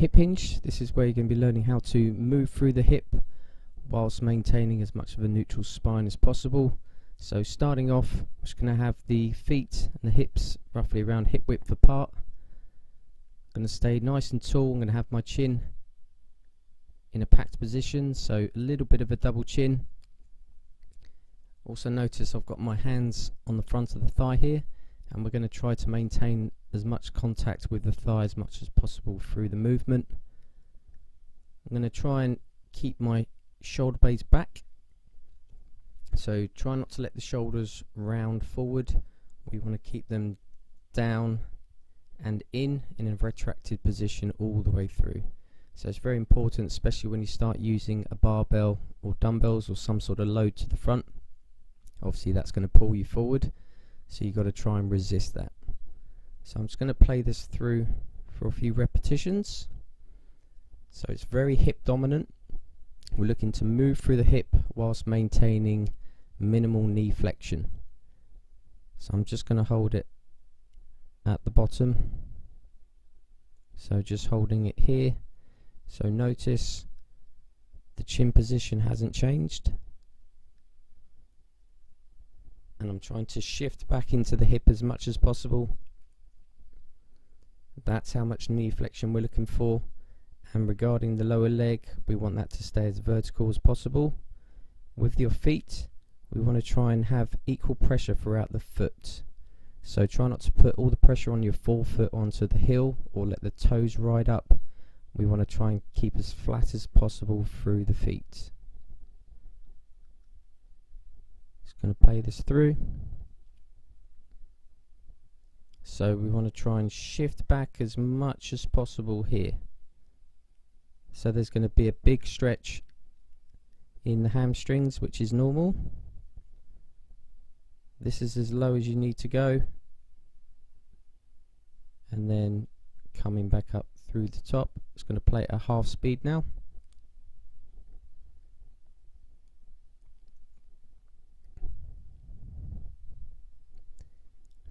hip hinge. This is where you're going to be learning how to move through the hip whilst maintaining as much of a neutral spine as possible. So starting off, I'm just going to have the feet and the hips roughly around hip width apart. I'm going to stay nice and tall. I'm going to have my chin in a packed position, so a little bit of a double chin. Also notice I've got my hands on the front of the thigh here, and we're going to try to maintain as much contact with the thigh as much as possible through the movement. I'm going to try and keep my shoulder blades back, so try not to let the shoulders round forward. We want to keep them down and in a retracted position all the way through. So it's very important, especially when you start using a barbell or dumbbells or some sort of load to the front. Obviously that's going to pull you forward, so you've got to try and resist that. So I'm just going to play this through for a few repetitions. So it's very hip dominant. We're looking to move through the hip whilst maintaining minimal knee flexion. So I'm just going to hold it at the bottom. So just holding it here. So notice the chin position hasn't changed. And I'm trying to shift back into the hip as much as possible. That's how much knee flexion we're looking for. And regarding the lower leg, we want that to stay as vertical as possible. With your feet, we want to try and have equal pressure throughout the foot. So try not to put all the pressure on your forefoot onto the heel or let the toes ride up. We want to try and keep as flat as possible through the feet. Just going to play this through. So we want to try and shift back as much as possible here. So there's going to be a big stretch in the hamstrings, which is normal. This is as low as you need to go. And then coming back up through the top. It's going to play at a half speed now.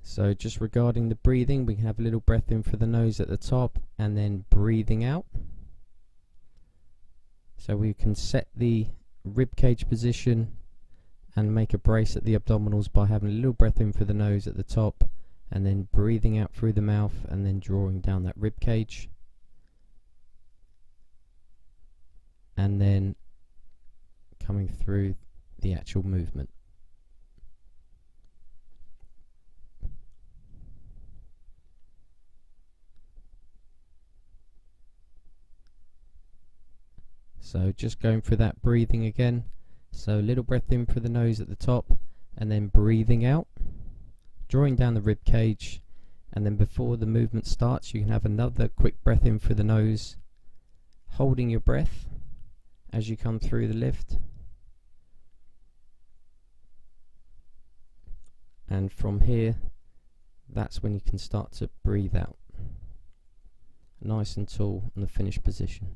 So just regarding the breathing, we can have a little breath in for the nose at the top and then breathing out. So we can set the rib cage position and make a brace at the abdominals by having a little breath in for the nose at the top and then breathing out through the mouth and then drawing down that rib cage. And then coming through the actual movement. So just going through that breathing again. So a little breath in for the nose at the top and then breathing out, drawing down the rib cage, and then before the movement starts you can have another quick breath in for the nose, holding your breath as you come through the lift, and from here that's when you can start to breathe out, nice and tall in the finished position.